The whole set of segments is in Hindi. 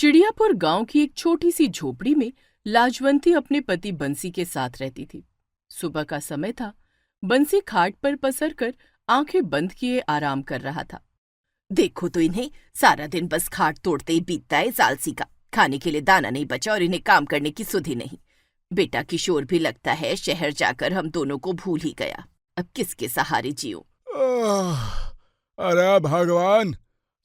चिड़ियापुर गांव की एक छोटी सी झोपड़ी में लाजवंती अपने पति बंसी के साथ रहती थी। सुबह का समय था। बंसी खाट पर पसर कर आंखें बंद किए आराम कर रहा था। देखो तो इन्हें, सारा दिन बस खाट तोड़ते ही बीतता है। आलसी का खाने के लिए दाना नहीं बचा और इन्हें काम करने की सुध ही नहीं। बेटा किशोर भी लगता है शहर जाकर हम दोनों को भूल ही गया। अब किसके सहारे जियो। अरे भगवान,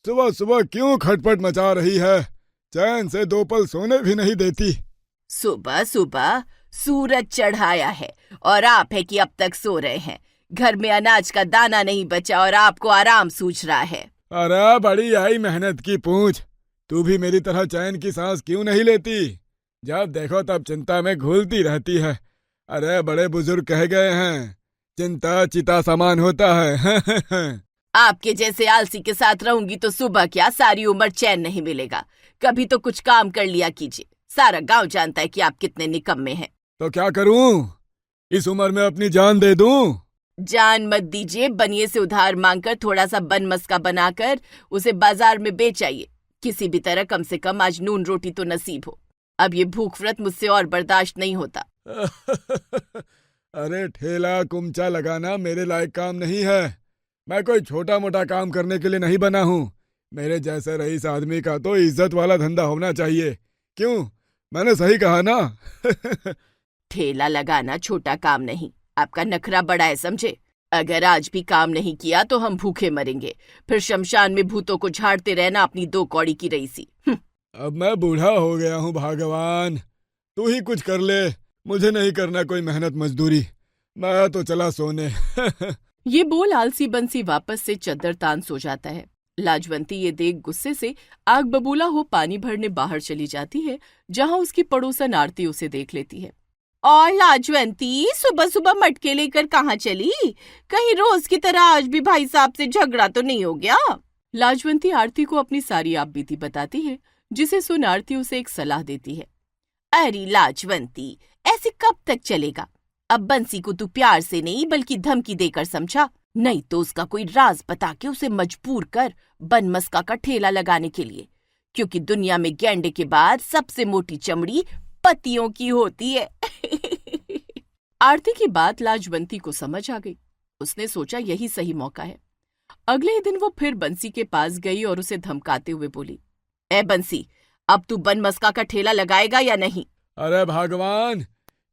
सुबह सुबह क्यों खटपट मचा रही है? चैन से 2 पल सोने भी नहीं देती। सुबह सुबह सूरज चढ़ाया है और आप है कि अब तक सो रहे हैं। घर में अनाज का दाना नहीं बचा और आपको आराम सूझ रहा है। अरे बड़ी आई मेहनत की पूंछ, तू भी मेरी तरह चैन की सांस क्यों नहीं लेती? जब देखो तब चिंता में घुलती रहती है। अरे बड़े बुजुर्ग कह गए हैं, चिंता चिता समान होता है। आपके जैसे आलसी के साथ रहूंगी तो सुबह क्या सारी उम्र चैन नहीं मिलेगा। कभी तो कुछ काम कर लिया कीजिए। सारा गांव जानता है कि आप कितने निकम्मे हैं। तो क्या करूं? इस उम्र में अपनी जान दे दूं? जान मत दीजिए, बनिए से उधार मांगकर थोड़ा सा बन मस्का बनाकर उसे बाजार में बेच आइए। किसी भी तरह कम से कम आज नून रोटी तो नसीब हो। अब ये भूख व्रत मुझसे और बर्दाश्त नहीं होता। अरे ठेला कुमचा लगाना मेरे लायक काम नहीं है। मैं कोई छोटा मोटा काम करने के लिए नहीं बना हूँ। मेरे जैसे रईस आदमी का तो इज्जत वाला धंधा होना चाहिए। क्यों, मैंने सही कहा ना? ठेला लगाना छोटा काम नहीं, आपका नखरा बड़ा है समझे। अगर आज भी काम नहीं किया तो हम भूखे मरेंगे। फिर शमशान में भूतों को झाड़ते रहना अपनी 2 कौड़ी की रईसी। अब मैं बूढ़ा हो गया हूँ भगवान, तू ही कुछ कर ले। मुझे नहीं करना कोई मेहनत मजदूरी। मैं तो चला सोने। ये बोल आलसी बंसी वापस से चद्दर तान सो जाता है। लाजवंती ये देख गुस्से से आग बबूला हो पानी भरने बाहर चली जाती है, जहां उसकी पड़ोसन आरती उसे देख लेती है। और लाजवंती, सुबह सुबह मटके लेकर कहाँ चली? कहीं रोज की तरह आज भी भाई साहब से झगड़ा तो नहीं हो गया? लाजवंती आरती को अपनी सारी आपबीती बताती है, जिसे सुन आरती उसे एक सलाह देती है। अरे लाजवंती, ऐसे कब तक चलेगा? अब बंसी को तू प्यार से नहीं बल्कि धमकी देकर समझा, नहीं तो उसका कोई राज बता के उसे मजबूर कर बनमस्का का ठेला लगाने के लिए। क्योंकि दुनिया में गैंडे के बाद सबसे मोटी चमड़ी पतियों की होती है। आरती की बात लाजवंती को समझ आ गई। उसने सोचा यही सही मौका है। अगले ही दिन वो फिर बंसी के पास गई और उसे धमकाते हुए बोली, ए बंसी, अब तू बनमस्का का ठेला लगाएगा या नहीं? अरे भगवान,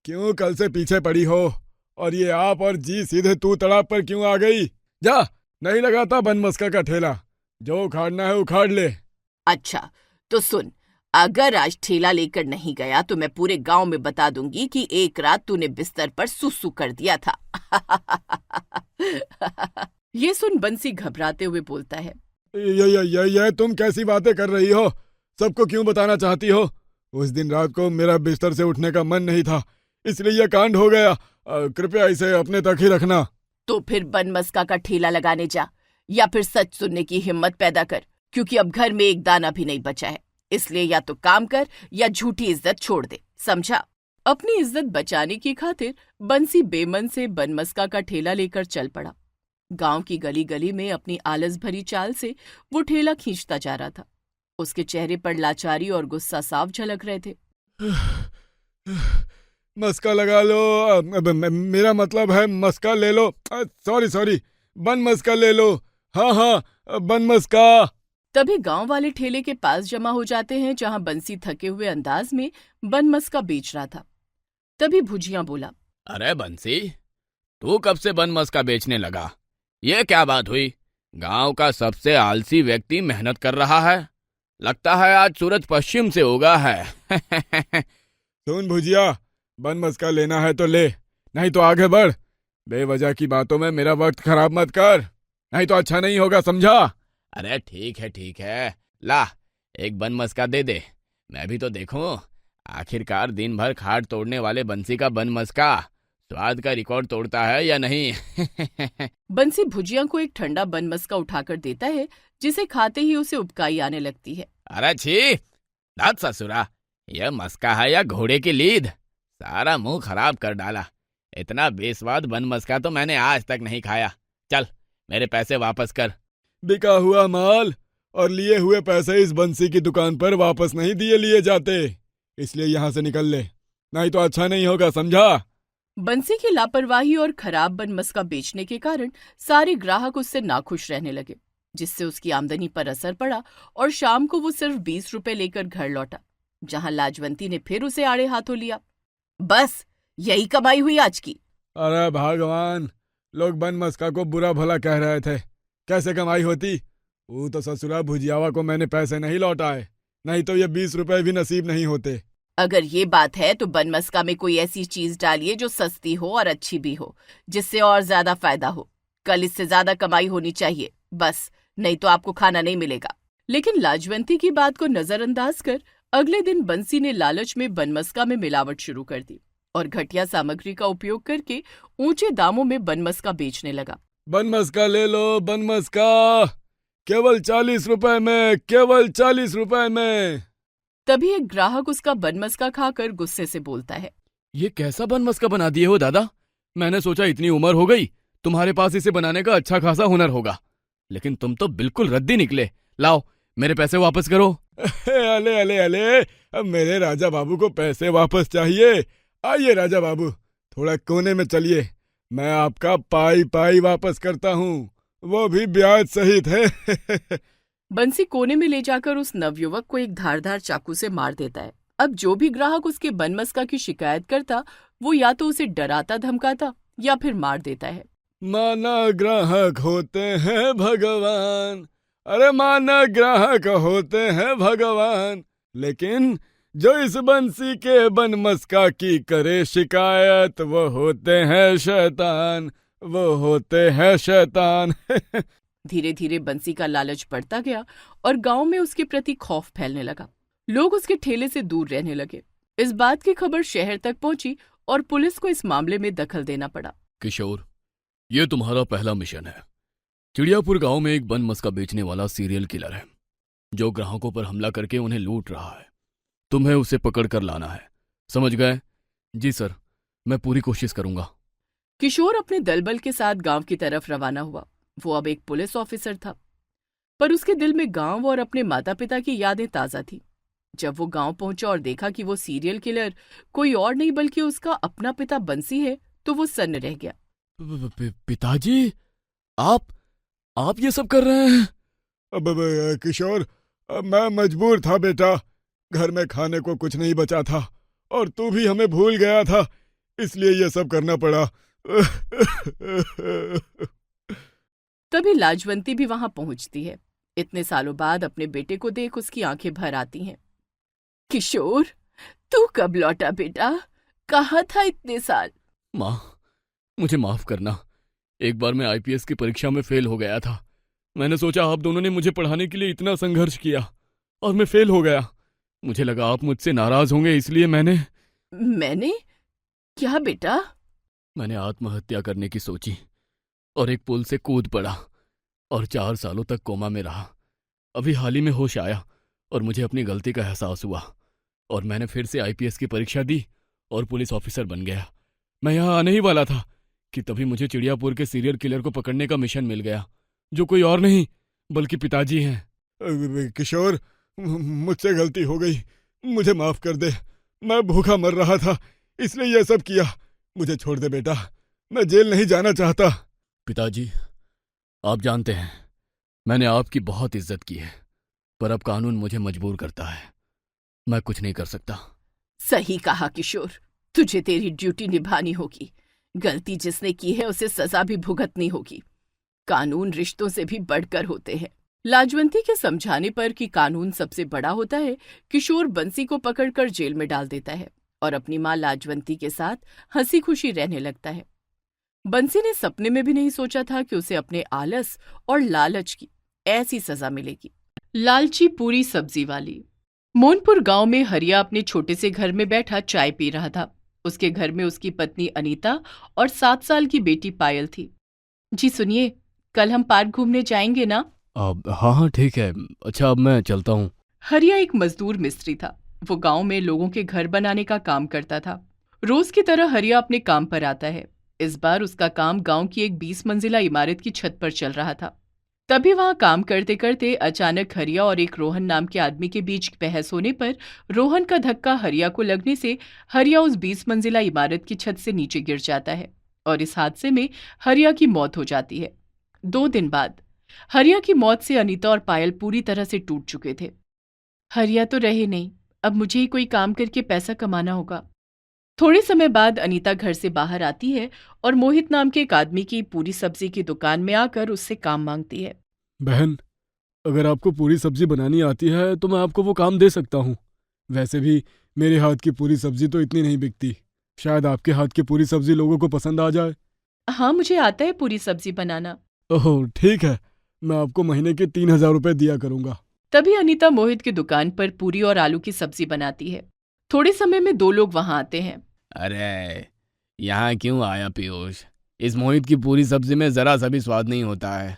क्यों कल से पीछे पड़ी हो? और ये आप और जी सीधे तू तड़ाप पर क्यों आ गई? जा, नहीं लगाता बनमस्का का ठेला। जो उखाड़ना है उखाड़ ले। अच्छा तो सुन, अगर आज ठेला लेकर नहीं गया तो मैं पूरे गांव में बता दूंगी कि एक रात तूने बिस्तर पर सुसु कर दिया था। ये सुन बंसी घबराते हुए बोलता है, ये तुम कैसी बातें कर रही हो? सबको क्यों बताना चाहती हो? उस दिन रात को मेरा बिस्तर से उठने का मन नहीं था, इसलिए यह कांड हो गया। कृपया इसे अपने तक ही रखना। तो फिर बनमस्का का ठेला लगाने जा, या फिर सच सुनने की हिम्मत पैदा कर, क्योंकि अब घर में एक दाना भी नहीं बचा है। इसलिए या तो काम कर या झूठी इज्जत छोड़ दे, समझा? अपनी इज्जत बचाने की खातिर बंसी बेमन से बनमस्का का ठेला लेकर चल पड़ा। गांव की गली गली में अपनी आलस भरी चाल से वो ठेला खींचता जा रहा था। उसके चेहरे पर लाचारी और गुस्सा साफ झलक रहे थे। मस्का लगा लो, मेरा मतलब है मस्का ले लो। सॉरी, बन मस्का ले लो। हाँ, बन मस्का। तभी गांव वाले ठेले के पास जमा हो जाते हैं, जहां बंसी थके हुए अंदाज में बनमस्का बेच रहा था। तभी भुजिया बोला, अरे बंसी, तू कब से बनमस्का बेचने लगा? ये क्या बात हुई? गांव का सबसे आलसी व्यक्ति मेहनत कर रहा है। लगता है आज सूरज पश्चिम से उगा है। सुन भुजिया, बन मस्का लेना है तो ले, नहीं तो आगे बढ़। बेवजह की बातों में मेरा वक्त खराब मत कर, नहीं तो अच्छा नहीं होगा, समझा? अरे ठीक है, ला एक बन मस्का दे दे, मैं भी तो देखूं। आखिरकार दिन भर खाट तोड़ने वाले बंसी का बन मस्का स्वाद का रिकॉर्ड तोड़ता है या नहीं। बंसी भुजिया को एक ठंडा बनमस्का उठाकर देता है, जिसे खाते ही उसे उबकाई आने लगती है। अरे छी, दाद ससुरा, यह मस्का है या घोड़े की लीद? सारा मुंह खराब कर डाला। इतना बेस्वाद बनमस्का तो मैंने आज तक नहीं खाया। चल मेरे पैसे वापस कर। बिका हुआ माल और लिए हुए पैसे इस बंसी की दुकान पर वापस नहीं दिए लिए जाते। इसलिए यहाँ से निकल ले, नहीं तो अच्छा नहीं होगा, समझा? बंसी की लापरवाही और खराब बनमस्का बेचने के कारण सारे ग्राहक उससे नाखुश रहने लगे, जिससे उसकी आमदनी पर असर पड़ा और शाम को वो सिर्फ 20 रुपए लेकर घर लौटा, जहां लाजवंती ने फिर उसे आड़े हाथों लिया। बस यही कमाई हुई आज की। अरे भगवान, लोग बनमस्का को बुरा भला कह रहे थे, कैसे कमाई होती? वो तो ससुरा भुजियावा को मैंने पैसे नहीं लौटाए, नहीं तो ये 20 रुपए भी नसीब नहीं होते। अगर ये बात है तो बनमस्का में कोई ऐसी चीज डालिए जो सस्ती हो और अच्छी भी हो, जिससे और ज्यादा फायदा हो। कल इससे ज्यादा कमाई होनी चाहिए बस, नहीं तो आपको खाना नहीं मिलेगा। लेकिन लाजवंती की बात को नजरअंदाज कर अगले दिन बंसी ने लालच में बनमस्का में मिलावट शुरू कर दी और घटिया सामग्री का उपयोग करके ऊंचे दामों में बनमस्का बेचने लगा। बनमस्का ले लो, बनमस्का केवल 40 रुपए में, केवल 40 रुपए में। तभी एक ग्राहक उसका बनमस्का खाकर गुस्से से बोलता है, ये कैसा बनमस्का बना दिए हो दादा? मैंने सोचा इतनी उम्र हो गई, तुम्हारे पास इसे बनाने का अच्छा खासा हुनर होगा, लेकिन तुम तो बिल्कुल रद्दी निकले। लाओ मेरे पैसे वापस करो। अले अले अले, अब मेरे राजा बाबू को पैसे वापस चाहिए? आइए राजा बाबू, थोड़ा कोने में चलिए, मैं आपका पाई पाई वापस करता हूँ, वो भी ब्याज सहित है। बंसी कोने में ले जाकर उस नवयुवक को एक धारदार चाकू से मार देता है। अब जो भी ग्राहक उसके बनमस्का की शिकायत करता, वो या तो उसे डराता धमकाता या फिर मार देता है। माना ग्राहक होते हैं भगवान, अरे माना ग्राहक होते हैं भगवान, लेकिन जो इस बंसी के बनमस्का की करे शिकायत, वो होते हैं शैतान, वो होते हैं शैतान। धीरे धीरे बंसी का लालच बढ़ता गया और गांव में उसके प्रति खौफ फैलने लगा। लोग उसके ठेले से दूर रहने लगे। इस बात की खबर शहर तक पहुंची और पुलिस को इस मामले में दखल देना पड़ा। किशोर, ये तुम्हारा पहला मिशन है। चिड़ियापुर गांव में एक बनमस्का बेचने वाला सीरियल किलर है, जो ग्राहकों पर हमला करके उन्हें लूट रहा है। तुम्हें उसे पकड़ कर लाना है, समझ गए? जी सर, मैं पूरी कोशिश करूंगा। किशोर अपने दलबल के साथ गांव की तरफ रवाना हुआ। वो अब एक पुलिस ऑफिसर था, पर उसके दिल में गांव और अपने माता पिता की यादें ताजा थी। जब वो गांव पहुंचा और देखा कि वो सीरियल किलर कोई और नहीं बल्कि उसका अपना पिता बंसी है, तो वो सन्न रह गया। पिताजी, आप ये सब कर रहे हैं? अब किशोर, मैं मजबूर था बेटा, घर में खाने को कुछ नहीं बचा था और तू भी हमें भूल गया था, इसलिए ये सब करना पड़ा। तभी लाजवंती भी वहां पहुंचती है। इतने सालों बाद अपने बेटे को देख उसकी आंखें भर आती हैं। किशोर, तू कब लौटा बेटा? कहाँ था इतने साल? माँ, मुझे माफ करना। एक बार मैं आईपीएस की परीक्षा में फेल हो गया था। मैंने सोचा आप दोनों ने मुझे पढ़ाने के लिए इतना संघर्ष किया और मैं फेल हो गया। मुझे लगा आप मुझसे नाराज होंगे, इसलिए मैंने क्या बेटा? मैंने आत्महत्या करने की सोची और एक पुल से कूद पड़ा और 4 सालों तक कोमा में रहा। अभी हाल ही में होश आया और मुझे अपनी गलती का एहसास हुआ और मैंने फिर से आईपीएस की परीक्षा दी और पुलिस ऑफिसर बन गया। मैं यहाँ आने ही वाला था कि तभी मुझे चिड़ियापुर के सीरियल किलर को पकड़ने का मिशन मिल गया, जो कोई और नहीं बल्कि पिताजी हैं। किशोर, मुझसे गलती हो गई, मुझे माफ कर दे। मैं भूखा मर रहा था, इसलिए यह सब किया। मुझे छोड़ दे बेटा, मैं जेल नहीं जाना चाहता। पिताजी, आप जानते हैं मैंने आपकी बहुत इज्जत की है, पर अब कानून मुझे मजबूर करता है। मैं कुछ नहीं कर सकता। सही कहा किशोर, तुझे तेरी ड्यूटी निभानी होगी। गलती जिसने की है उसे सजा भी भुगतनी होगी। कानून रिश्तों से भी बढ़कर होते हैं। लाजवंती के समझाने पर कि कानून सबसे बड़ा होता है, किशोर बंसी को पकड़कर जेल में डाल देता है और अपनी मां लाजवंती के साथ हंसी खुशी रहने लगता है। बंसी ने सपने में भी नहीं सोचा था कि उसे अपने आलस और लालच की ऐसी सजा मिलेगी। लालची पूरी सब्जी वाली। मोनपुर गांव में हरिया अपने छोटे से घर में बैठा चाय पी रहा था। उसके घर में उसकी पत्नी अनीता और 7 साल की बेटी पायल थी। जी सुनिए, कल हम पार्क घूमने जाएंगे ना? हाँ ठीक है। अच्छा, अब मैं चलता हूँ। हरिया एक मजदूर मिस्त्री था। वो गांव में लोगों के घर बनाने का काम करता था। रोज की तरह हरिया अपने काम पर आता है। इस बार उसका काम गांव की एक 20 मंजिला इमारत की छत पर चल रहा था। तभी वहां काम करते करते अचानक हरिया और एक रोहन नाम के आदमी के बीच बहस होने पर रोहन का धक्का हरिया को लगने से हरिया उस 20 मंजिला इमारत की छत से नीचे गिर जाता है और इस हादसे में हरिया की मौत हो जाती है। 2 दिन बाद हरिया की मौत से अनीता और पायल पूरी तरह से टूट चुके थे। हरिया तो रहे नहीं, अब मुझे ही कोई काम करके पैसा कमाना होगा। थोड़े समय बाद अनीता घर से बाहर आती है और मोहित नाम के एक आदमी की पूरी सब्जी की दुकान में आकर उससे काम मांगती है। बहन, अगर आपको पूरी सब्जी बनानी आती है तो मैं आपको वो काम दे सकता हूँ। वैसे भी मेरे हाथ की पूरी सब्जी तो इतनी नहीं बिकती। शायद आपके हाथ की पूरी सब्जी लोगों को पसंद आ जाए। हाँ, मुझे आता है पूरी सब्जी बनाना। ओह ठीक है, मैं आपको महीने के 3,000 रुपये दिया करूँगा। तभी अनीता मोहित की दुकान पर पूरी और आलू की सब्जी बनाती है। थोड़े समय में 2 लोग वहां आते हैं। अरे यहाँ क्यों आया पीयूष? इस मोहित की पूरी सब्जी में जरा सा भी स्वाद नहीं होता है।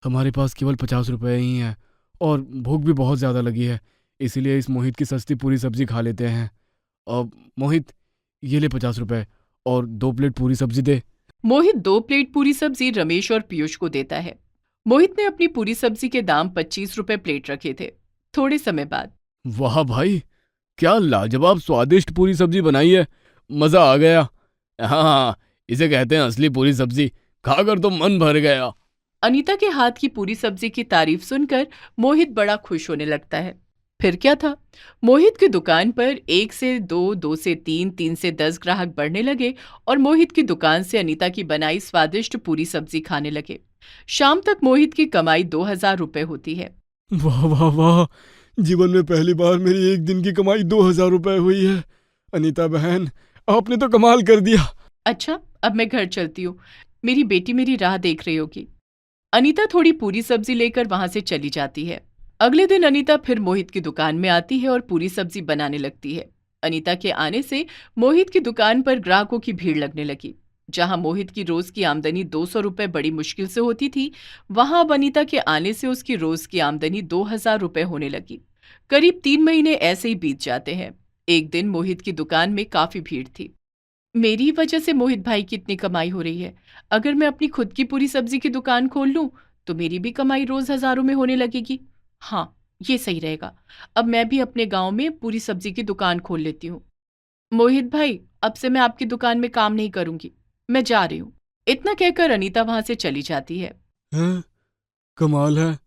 हमारे पास केवल 50 रुपये ही हैं और भूख भी बहुत ज़्यादा लगी है, इसीलिए इस मोहित की सस्ती पूरी सब्जी खा लेते हैं। और मोहित, ये ले 50 रुपये और 2 प्लेट पूरी सब्जी दे। मोहित 2 प्लेट पूरी सब्जी रमेश और पीयूष को देता है। मोहित ने अपनी पूरी सब्जी के दाम 25 रुपए प्लेट रखे थे। थोड़े समय बाद वाह भाई, क्या लाजवाब स्वादिष्ट पूरी सब्जी बनाई है, मज़ा आ गया। हाँ, इसे कहते हैं असली पूरी सब्जी। खाकर तो मन भर गया। अनीता के हाथ की पूरी सब्जी की तारीफ सुनकर मोहित बड़ा खुश होने लगता है। फिर क्या था, मोहित की दुकान पर 1 से 2, 2 से 3, 3 से 10 ग्राहक बढ़ने लगे और मोहित की दुकान से अनीता की बनाई स्वादिष्ट पूरी सब्जी खाने लगे। शाम तक मोहित की कमाई 2,000 रुपए होती है। वाह वाह वाह, जीवन में पहली बार मेरी एक दिन की कमाई 2,000 रुपये हुई है। अनीता बहन, आपने तो कमाल कर दिया। अच्छा, अब मैं घर चलती हूँ, मेरी बेटी मेरी राह देख रही होगी। अनीता थोड़ी पूरी सब्जी लेकर वहां से चली जाती है। अगले दिन अनीता फिर मोहित की दुकान में आती है और पूरी सब्जी बनाने लगती है। अनीता के आने से मोहित की दुकान पर ग्राहकों की भीड़ लगने लगी। जहां मोहित की रोज की आमदनी 200 रुपए बड़ी मुश्किल से होती थी, वहां अब अनीता के आने से उसकी रोज की आमदनी 2,000 रुपए होने लगी। करीब 3 महीने ऐसे ही बीत जाते हैं। एक दिन मोहित की दुकान में काफी भीड़ थी। मेरी वजह से मोहित भाई की इतनी कमाई हो रही है। अगर मैं अपनी खुद की पूरी सब्जी की दुकान खोल लूं तो मेरी भी कमाई रोज हजारों में होने लगेगी। हाँ, ये सही रहेगा। अब मैं भी अपने गांव में पूरी सब्जी की दुकान खोल लेती हूँ। मोहित भाई, अब से मैं आपकी दुकान में काम नहीं करूंगी, मैं जा रही हूँ। इतना कहकर अनीता वहां से चली जाती है। हैं? कमाल है,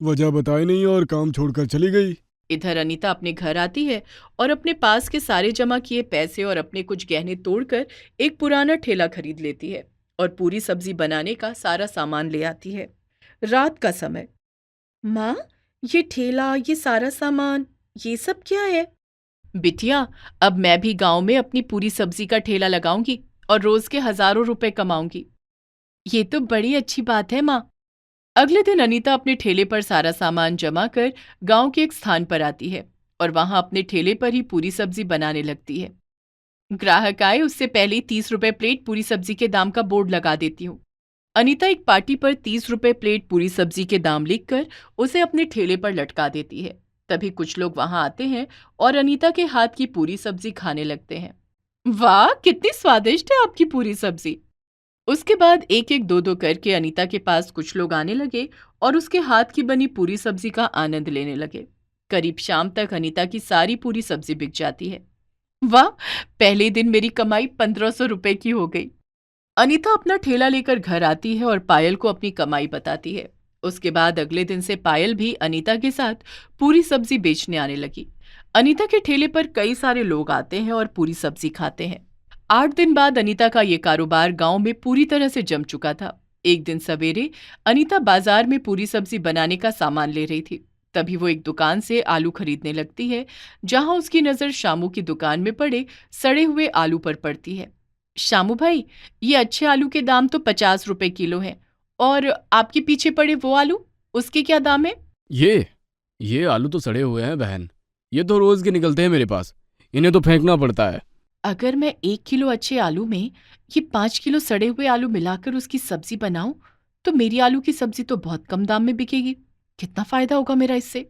वजह बताई नहीं और काम छोड़कर चली गई। इधर अनीता अपने घर आती है और अपने पास के सारे जमा किए पैसे और अपने कुछ गहने तोड़कर एक पुराना ठेला खरीद लेती है और पूरी सब्जी बनाने का सारा सामान ले आती है। रात का समय। माँ, ये ठेला, ये सारा सामान, ये सब क्या है? बिटिया, अब मैं भी गांव में अपनी पूरी सब्जी का ठेला लगाऊंगी और रोज के हजारों रुपए कमाऊंगी। ये तो बड़ी अच्छी बात है माँ। अगले दिन अनीता अपने ठेले पर सारा सामान जमा कर गांव के एक स्थान पर आती है और वहां अपने ठेले पर ही पूरी सब्जी बनाने लगती है। ग्राहक आए उससे पहले 30 रुपए प्लेट पूरी सब्जी के दाम का बोर्ड लगा देती हूँ। अनीता एक पार्टी पर 30 रुपए प्लेट पूरी सब्जी के दाम लिखकर उसे अपने ठेले पर लटका देती है। तभी कुछ लोग वहां आते हैं और अनीता के हाथ की पूरी सब्जी खाने लगते हैं। वाह, कितनी स्वादिष्ट है आपकी पूरी सब्जी। उसके बाद एक एक दो दो करके अनीता के पास कुछ लोग आने लगे और उसके हाथ की बनी पूरी सब्जी का आनंद लेने लगे। करीब शाम तक अनीता की सारी पूरी सब्जी बिक जाती है। वाह, पहले दिन मेरी कमाई 1,500 रुपए की हो गई। अनीता अपना ठेला लेकर घर आती है और पायल को अपनी कमाई बताती है। उसके बाद अगले दिन से पायल भी अनीता के साथ पूरी सब्जी बेचने आने लगी। अनीता के ठेले पर कई सारे लोग आते हैं और पूरी सब्जी खाते हैं। 8 दिन बाद अनीता का ये कारोबार गांव में पूरी तरह से जम चुका था। एक दिन सवेरे अनीता बाजार में पूरी सब्जी बनाने का सामान ले रही थी। तभी वो एक दुकान से आलू खरीदने लगती है, जहां उसकी नजर शामू की दुकान में पड़े सड़े हुए आलू पर पड़ती है। शामू भाई, ये अच्छे आलू के दाम तो 50 रुपए किलो हैं, और आपके पीछे पड़े वो आलू, उसके क्या दाम है? ये आलू तो सड़े हुए हैं बहन, ये तो रोज के निकलते हैं मेरे पास, इन्हें तो फेंकना पड़ता है। अगर मैं 1 किलो अच्छे आलू में ये 5 किलो सड़े हुए आलू मिलाकर उसकी सब्जी बनाऊं तो मेरी आलू की सब्जी तो बहुत कम दाम में बिकेगी। कितना फायदा होगा मेरा इससे।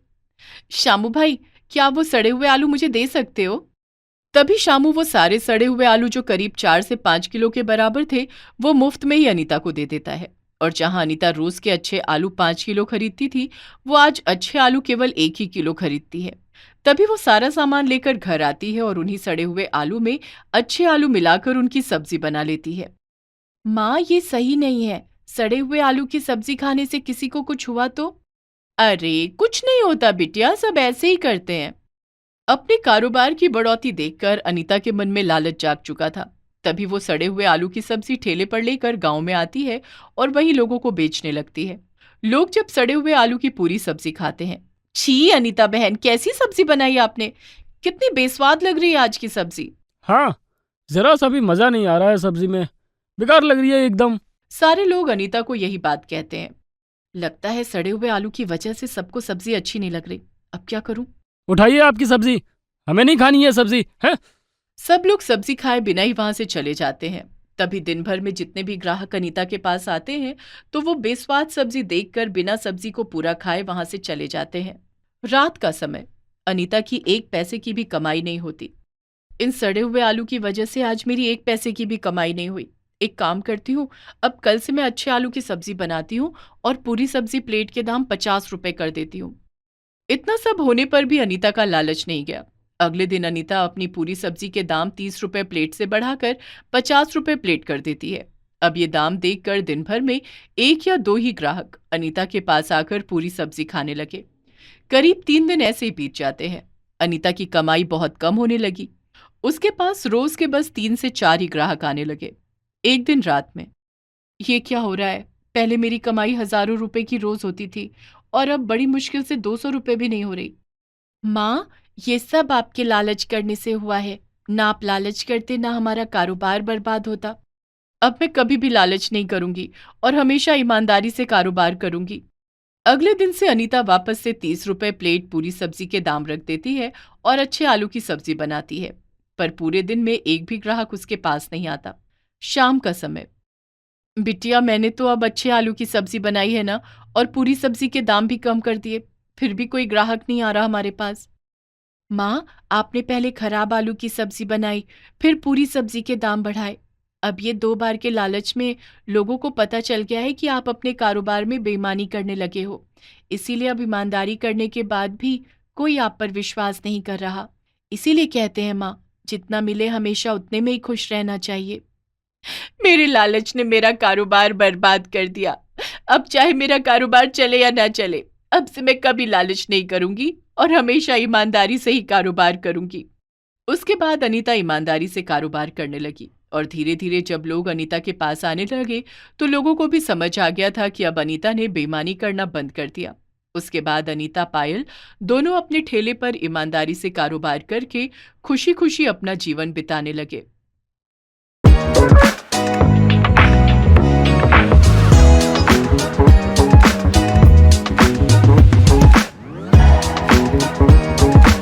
शामू भाई, क्या वो सड़े हुए आलू मुझे दे सकते हो? तभी शामू वो सारे सड़े हुए आलू जो करीब 4 से 5 किलो के बराबर थे वो मुफ्त में ही अनीता को दे देता है। और जहां अनीता रोज के अच्छे आलू 5 किलो खरीदती थी, वो आज अच्छे आलू केवल 1 ही किलो खरीदती है। तभी वो सारा सामान लेकर घर आती है और उन्हीं सड़े हुए आलू में अच्छे आलू मिलाकर उनकी सब्जी बना लेती है। माँ, ये सही नहीं है। सड़े हुए आलू की सब्जी खाने से किसी को कुछ हुआ तो? अरे कुछ नहीं होता बिटिया, सब ऐसे ही करते हैं। अपने कारोबार की बढ़ोतरी देखकर अनीता के मन में लालच जाग चुका था। तभी वो सड़े हुए आलू की सब्जी ठेले पर लेकर गांव में आती है और वहीं लोगों को बेचने लगती है। लोग जब सड़े हुए आलू की पूरी सब्जी खाते हैं, छी अनीता बहन, कैसी सब्जी बनाई आपने, कितनी बेस्वाद लग रही है आज की सब्जी। हाँ, जरा सा भी मजा नहीं आ रहा है सब्जी में, बेकार लग रही है एकदम। सारे लोग अनीता को यही बात कहते हैं। लगता है सड़े हुए आलू की वजह से सबको सब्जी अच्छी नहीं लग रही। अब क्या करूं? उठाइए आपकी सब्जी, हमें नहीं खानी है सब्जी है। सब लोग सब्जी खाए बिना ही वहां से चले जाते हैं। तभी दिन भर में जितने भी ग्राहक अनीता के पास आते हैं, तो वो बेस्वाद सब्जी देखकर बिना सब्जी को पूरा खाए वहां से चले जाते हैं। रात का समय, अनीता की 1 पैसे की भी कमाई नहीं होती। इन सड़े हुए आलू की वजह से आज मेरी 1 पैसे की भी कमाई नहीं हुई। एक काम करती हूँ, अब कल से मैं अच्छे आलू की सब्जी बनाती हूँ और पूरी सब्जी प्लेट के दाम 50 रुपए कर देती हूँ। इतना सब होने पर भी अनीता का लालच नहीं गया। अगले दिन अनीता अपनी पूरी सब्जी के दाम 30 रुपए प्लेट से बढ़ाकर 50 रुपए प्लेट कर देती है। अब ये दाम देखकर दिन भर में 1 या 2 ही ग्राहक अनीता के पास आकर पूरी सब्जी खाने लगे। करीब 3 दिन ऐसे ही बीत जाते हैं। अनीता की कमाई बहुत कम होने लगी। उसके पास रोज के बस 3 से 4 ही ग्राहक आने लगे। एक दिन रात में, ये क्या हो रहा है? पहले मेरी कमाई हजारों रुपए की रोज होती थी और अब बड़ी मुश्किल से 200 रुपए भी नहीं हो रही। माँ, ये सब आपके लालच करने से हुआ है। ना आप लालच करते, ना हमारा कारोबार बर्बाद होता। अब मैं कभी भी लालच नहीं करूंगी और हमेशा ईमानदारी से कारोबार करूंगी। अगले दिन से अनीता वापस से 30 रुपए प्लेट पूरी सब्जी के दाम रख देती है और अच्छे आलू की सब्जी बनाती है। पर पूरे दिन में एक भी ग्राहक उसके पास नहीं आता। शाम का समय, बिटिया, मैंने तो अब अच्छे आलू की सब्जी बनाई है ना, और पूरी सब्जी के दाम भी कम कर दिए, फिर भी कोई ग्राहक नहीं आ रहा हमारे पास। माँ, आपने पहले खराब आलू की सब्जी बनाई, फिर पूरी सब्जी के दाम बढ़ाए। अब ये 2 बार के लालच में लोगों को पता चल गया है कि आप अपने कारोबार में बेईमानी करने लगे हो। इसीलिए अब ईमानदारी करने के बाद भी कोई आप पर विश्वास नहीं कर रहा। इसीलिए कहते हैं माँ, जितना मिले हमेशा उतने में ही खुश रहना चाहिए। मेरे लालच ने मेरा कारोबार बर्बाद कर दिया। अब चाहे मेरा कारोबार चले या ना चले, अब से मैं कभी लालच नहीं करूंगी और हमेशा ईमानदारी से ही कारोबार करूंगी। उसके बाद अनीता ईमानदारी से कारोबार करने लगी और धीरे धीरे जब लोग अनीता के पास आने लगे, तो लोगों को भी समझ आ गया था कि अब अनीता ने बेईमानी करना बंद कर दिया। उसके बाद अनीता, पायल दोनों अपने ठेले पर ईमानदारी से कारोबार करके खुशी खुशी अपना जीवन बिताने लगे।